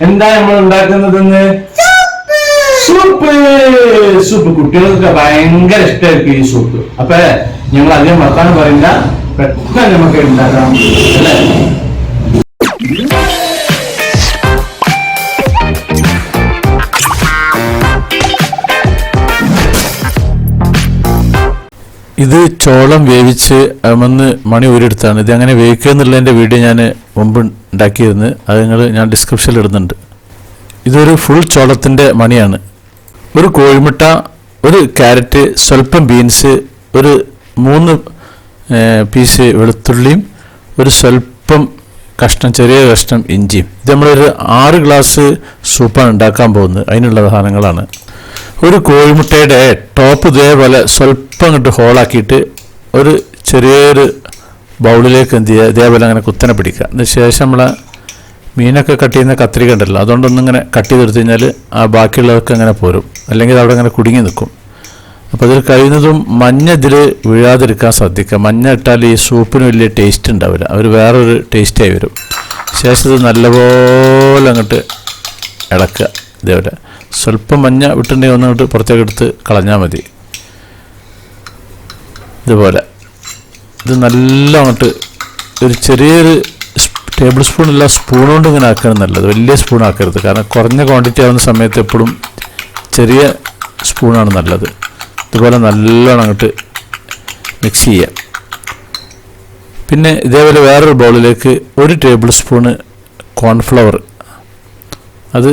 എന്താ നമ്മൾ ഉണ്ടാക്കുന്നതെന്ന്? സൂപ്പ്. സൂപ്പ് കുട്ടികൾക്ക് ഭയങ്കര ഇഷ്ടമായിരിക്കും ഈ സൂപ്പ്. അപ്പൊ ഞങ്ങൾ അധികം വർത്താനം പറയില്ല, പെട്ടെന്ന് നമുക്ക് ഉണ്ടാക്കാം അല്ലേ? ഇത് ചോളം വേവിച്ച് മണി ഊരെടുത്താണ്. ഇത് അങ്ങനെ വേവിക്കുക എന്നുള്ളതിൻ്റെ വീഡിയോ ഞാൻ മുമ്പ് ഉണ്ടാക്കിയിരുന്നു. അത് ഞാൻ ഡിസ്ക്രിപ്ഷനിൽ ഇടുന്നുണ്ട്. ഇതൊരു ഫുൾ ചോളത്തിൻ്റെ മണിയാണ്. ഒരു കോഴിമുട്ട, ഒരു ക്യാരറ്റ്, സ്വല്പം ബീൻസ്, ഒരു 3 പീസ് വെളുത്തുള്ളിയും, ഒരു സ്വല്പം ചെറിയ കഷ്ണം ഇഞ്ചിയും. ഇത് നമ്മളൊരു 6 ഗ്ലാസ് സൂപ്പാണ് ഉണ്ടാക്കാൻ പോകുന്നത്. അതിനുള്ള സാധനങ്ങളാണ്: ഒരു കോഴിമുട്ടയുടെ ടോപ്പ് ഇതേപോലെ സ്വല്പം അങ്ങോട്ട് ഹോളാക്കിയിട്ട് ഒരു ചെറിയൊരു ബൗളിലേക്ക് എന്ത് ചെയ്യുക, ഇതേപോലെ അങ്ങനെ കുത്തനെ പിടിക്കുക. അതിന് ശേഷം നമ്മളെ മീനൊക്കെ കട്ട് ചെയ്യുന്ന കത്രിക ഉണ്ടല്ലോ, അതുകൊണ്ടൊന്നിങ്ങനെ കട്ട് ചെയ്തെടുത്ത് കഴിഞ്ഞാൽ ആ ബാക്കിയുള്ളതൊക്കെ അങ്ങനെ പോരും, അല്ലെങ്കിൽ അവിടെ അങ്ങനെ കുടുങ്ങി നിൽക്കും. അപ്പോൾ ഇതിൽ കഴിയുന്നതും മഞ്ഞ ഇതിൽ വീഴാതിരിക്കാൻ ശ്രദ്ധിക്കുക. മഞ്ഞ ഇട്ടാൽ ഈ സൂപ്പിന് വലിയ ടേസ്റ്റ് ഉണ്ടാവില്ല, അവർ വേറൊരു ടേസ്റ്റായി വരും. ശേഷം ഇത് നല്ലപോലെ അങ്ങോട്ട് ഇളക്കുക. ഇതേപോലെ സ്വല്പം മഞ്ഞ വിട്ടുണ്ടെങ്കിൽ ഒന്നങ്ങോട്ട് പുറത്തേക്ക് എടുത്ത് കളഞ്ഞാൽ മതി. ഇതുപോലെ ഇത് നല്ല അങ്ങോട്ട് ഒരു ചെറിയൊരു ടേബിൾ സ്പൂണില്ല, സ്പൂൺ കൊണ്ട് ഇങ്ങനെ ആക്കുകയാണ് നല്ലത്. വലിയ സ്പൂൺ ആക്കരുത്, കാരണം കുറഞ്ഞ ക്വാണ്ടിറ്റി ആവുന്ന സമയത്ത് എപ്പോഴും ചെറിയ സ്പൂണാണ് നല്ലത്. ഇതുപോലെ നല്ലോണം അങ്ങോട്ട് മിക്സ് ചെയ്യുക. പിന്നെ ഇതേപോലെ വേറൊരു ബൗളിലേക്ക് 1 ടേബിൾ സ്പൂണ് കോൺഫ്ലവർ, അത്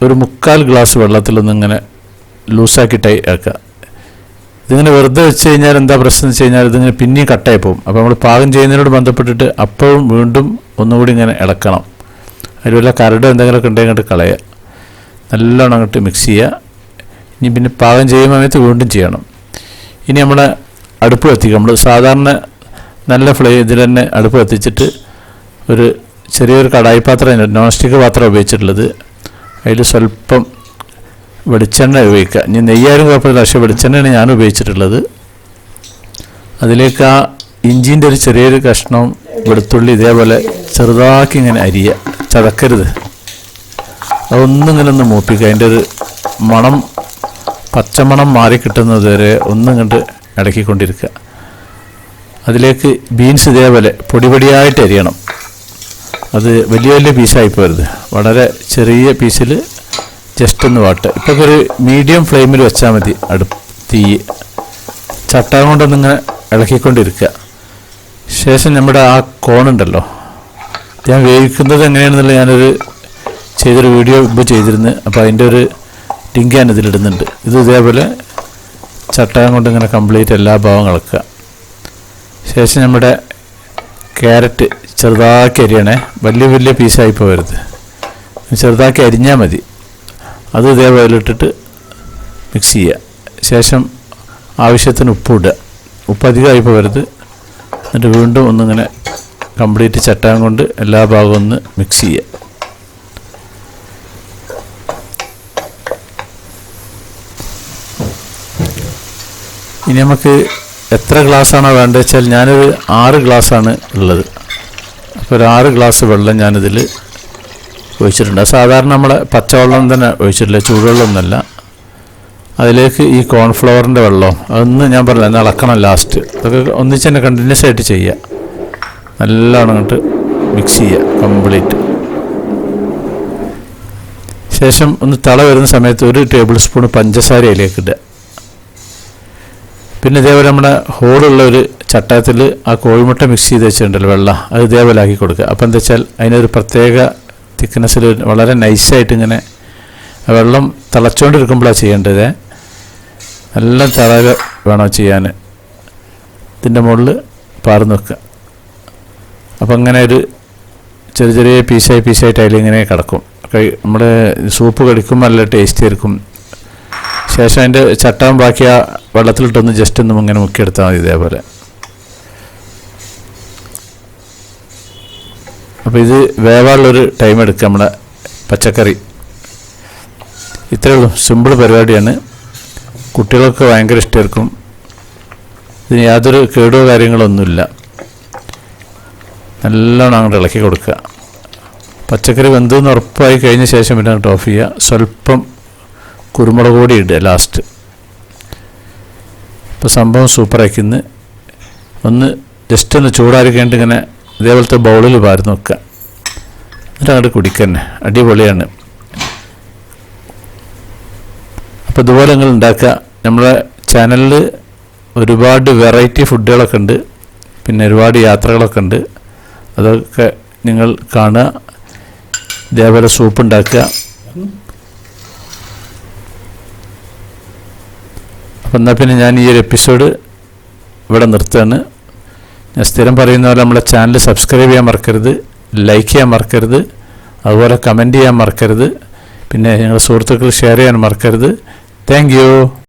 ഒരു 3/4 ഗ്ലാസ് വെള്ളത്തിലൊന്നിങ്ങനെ ലൂസാക്കി ആക്കുക. ഇതിങ്ങനെ വെറുതെ വെച്ച് കഴിഞ്ഞാൽ എന്താ പ്രശ്നം എന്ന് വെച്ച് കഴിഞ്ഞാൽ ഇതിങ്ങനെ പിന്നെയും കട്ടായി പോകും. അപ്പോൾ നമ്മൾ പാകം ചെയ്യുന്നതിനോട് ബന്ധപ്പെട്ടിട്ട് അപ്പോഴും വീണ്ടും ഒന്നുകൂടി ഇങ്ങനെ ഇളക്കണം. അതിൽ വല്ല കരടോ എന്തെങ്കിലുമൊക്കെ ഉണ്ടെങ്കിൽ അങ്ങോട്ട് കളയുക. നല്ലോണം അങ്ങോട്ട് മിക്സ് ചെയ്യുക. ഇനി പിന്നെ പാകം ചെയ്യുന്ന സമയത്ത് വീണ്ടും ചെയ്യണം. ഇനി നമ്മളെ അടുപ്പ് കത്തിക്കുക. നമ്മൾ സാധാരണ നല്ല ഇതിൽ തന്നെ അടുപ്പ് കത്തിച്ചിട്ട് ഒരു ചെറിയൊരു കടായി പാത്രം, നോൺ സ്റ്റിക്ക് പാത്രം ഉപയോഗിച്ചിട്ടുള്ളത്. അതിൽ സ്വല്പം വെളിച്ചെണ്ണ ഉപയോഗിക്കുക. ഇനി നെയ്യാരും കുഴപ്പമില്ല, പക്ഷേ വെളിച്ചെണ്ണയാണ് ഞാൻ ഉപയോഗിച്ചിട്ടുള്ളത്. അതിലേക്ക് ആ ഇഞ്ചിൻ്റെ ഒരു ചെറിയൊരു കഷ്ണവും വെളുത്തുള്ളി ഇതേപോലെ ചെറുതാക്കി ഇങ്ങനെ അരിയുക, ചതക്കരുത്. അതൊന്നിങ്ങനെ ഒന്ന് മൂപ്പിക്കുക. അതിൻ്റെ ഒരു മണം, പച്ചമണം മാറി കിട്ടുന്നത് വരെ ഒന്നിങ്ങോട്ട് ഇടക്കിക്കൊണ്ടിരിക്കുക. അതിലേക്ക് ബീൻസ് ഇതേപോലെ പൊടിപൊടിയായിട്ട് അരിയണം. അത് വലിയ വലിയ പീസായി പോരുത്, വളരെ ചെറിയ പീസിൽ ജസ്റ്റ് ഒന്ന് വാട്ടുക. ഇപ്പോൾ ഒരു മീഡിയം ഫ്ലെയിമിൽ വെച്ചാൽ മതി തീ. ചട്ടകം കൊണ്ടൊന്നിങ്ങനെ ഇളക്കിക്കൊണ്ടിരിക്കുക. ശേഷം നമ്മുടെ ആ കോണുണ്ടല്ലോ, ഞാൻ വേവിക്കുന്നത് എങ്ങനെയാണെന്നുള്ളത് ഞാനൊരു ചെയ്തൊരു വീഡിയോ ഇപ്പോൾ ചെയ്തിരുന്നു. അപ്പോൾ അതിൻ്റെ ഒരു ലിങ്ക് ഞാൻ ഇതിലിടുന്നുണ്ട്. ഇത് ഇതേപോലെ ചട്ടകം കൊണ്ടിങ്ങനെ കംപ്ലീറ്റ് എല്ലാ ഭാഗവും ഇളക്കുക. ശേഷം നമ്മുടെ ക്യാരറ്റ് ചെറുതാക്കി അരിയണേ, വലിയ വലിയ പീസായി പോകരുത്, ചെറുതാക്കി അരിഞ്ഞാൽ മതി. അത് ഇതേപോലെ ഇട്ടിട്ട് മിക്സ് ചെയ്യുക. ശേഷം ആവശ്യത്തിന് ഉപ്പ് ഇടുക. ഉപ്പ് അധികമായി പോകരുത്. എന്നിട്ട് വീണ്ടും ഒന്നിങ്ങനെ കംപ്ലീറ്റ് ചട്ടകം കൊണ്ട് എല്ലാ ഭാഗവും ഒന്ന് മിക്സ് ചെയ്യുക. ഇനി നമുക്ക് എത്ര ഗ്ലാസ്സാണോ വേണ്ടത് വെച്ചാൽ ഞാനൊരു 6 ഗ്ലാസ്സാണ് ഉള്ളത്. അപ്പോൾ ഒരു 6 ഗ്ലാസ് വെള്ളം ഞാനിതിൽ ഒഴിച്ചിട്ടുണ്ട്. സാധാരണ നമ്മളെ പച്ചവെള്ളം തന്നെ ഒഴിച്ചിട്ടില്ല, ചൂടുവെള്ളമൊന്നുമല്ല. അതിലേക്ക് ഈ കോൺഫ്ലവറിൻ്റെ വെള്ളം അതൊന്ന് ഞാൻ പറഞ്ഞില്ല, എന്നാൽ ഇളക്കണം ലാസ്റ്റ്. അതൊക്കെ ഒന്നിച്ച് തന്നെ കണ്ടിന്യൂസ് ആയിട്ട് ചെയ്യുക. നല്ലോണം അങ്ങോട്ട് മിക്സ് ചെയ്യുക കംപ്ലീറ്റ്. ശേഷം ഒന്ന് തള വരുന്ന സമയത്ത് 1 ടേബിൾ സ്പൂൺ പഞ്ചസാര അതിലേക്ക് ഇടുക. പിന്നെ ഇതേപോലെ നമ്മുടെ ഹോളുള്ള ഒരു ചട്ടത്തിൽ ആ കോഴിമുട്ട മിക്സ് ചെയ്ത് വെച്ചിട്ടുണ്ടല്ലോ വെള്ളം, അത് ഇതേപോലെ ആക്കി കൊടുക്കുക. അപ്പോൾ എന്താ വെച്ചാൽ അതിനൊരു പ്രത്യേക തിക്നെസ്സിൽ വളരെ നൈസായിട്ട് ഇങ്ങനെ വെള്ളം തിളച്ചുകൊണ്ടിരിക്കുമ്പോഴാണ് ചെയ്യേണ്ടത്. നല്ല തിളക വേണം ചെയ്യാൻ. ഇതിൻ്റെ മുകളിൽ പാർന്ന് വെക്കുക. അപ്പോൾ അങ്ങനെ ഒരു ചെറിയ ചെറിയ പീസായിട്ട് അതിലിങ്ങനെ കിടക്കും. നമ്മുടെ സൂപ്പ് കടിക്കുമ്പോൾ നല്ല ടേസ്റ്റ് ആയിരിക്കും. ശേഷം അതിൻ്റെ ചട്ടം ബാക്കി ആ വെള്ളത്തിലിട്ടൊന്ന് ജസ്റ്റ് ഒന്നും ഇങ്ങനെ മുക്കിയെടുത്താൽ മതി ഇതേപോലെ. അപ്പോൾ ഇത് വേവാനുള്ളൊരു ടൈം എടുക്കുക. നമ്മുടെ പച്ചക്കറി ഇത്രയേ ഉള്ളൂ, സിമ്പിൾ പരിപാടിയാണ്. കുട്ടികൾക്ക് ഭയങ്കര ഇഷ്ടമായിരിക്കും. ഇതിന് യാതൊരു കേടോ കാര്യങ്ങളൊന്നുമില്ല. നല്ലോണം അങ്ങോട്ട് ഇളക്കി കൊടുക്കുക. പച്ചക്കറി വെന്തെന്ന് ഉറപ്പായി കഴിഞ്ഞ ശേഷം പിന്നെ അങ്ങോട്ട് ഓഫ് ചെയ്യുക. സ്വല്പം കുരുമുളക് പൊടി ഇടുക ലാസ്റ്റ്. ഇപ്പോൾ സംഭവം സൂപ്പറാക്കിന്ന് ഒന്ന് ജസ്റ്റ് ഒന്ന് ചൂടാറി കഴിഞ്ഞിട്ട് ഇങ്ങനെ ഇതേപോലത്തെ ബൗളിൽ പാർന്ന് വെക്കുക. എന്നിട്ട് അങ്ങോട്ട് കുടിക്കന്നെ, അടിപൊളിയാണ്. അപ്പോൾ ഇതുപോലെ നിങ്ങൾ ഉണ്ടാക്കുക. നമ്മളെ ചാനലിൽ ഒരുപാട് വെറൈറ്റി ഫുഡുകളൊക്കെ ഉണ്ട്, പിന്നെ ഒരുപാട് യാത്രകളൊക്കെ ഉണ്ട്. അതൊക്കെ നിങ്ങൾ കാണുക. ഇതേപോലെ സൂപ്പ് ഉണ്ടാക്കുക. അപ്പം എന്നാൽ പിന്നെ ഞാൻ ഈ ഒരു എപ്പിസോഡ് ഇവിടെ നിർത്തുകയാണ്. ഞാൻ സ്ഥിരം പറയുന്ന പോലെ നമ്മളെ ചാനൽ സബ്സ്ക്രൈബ് ചെയ്യാൻ മറക്കരുത്, ലൈക്ക് ചെയ്യാൻ മറക്കരുത്, അതുപോലെ കമൻറ്റ് ചെയ്യാൻ മറക്കരുത്, പിന്നെ നിങ്ങളുടെ സുഹൃത്തുക്കൾ ഷെയർ ചെയ്യാൻ മറക്കരുത്. Thank you.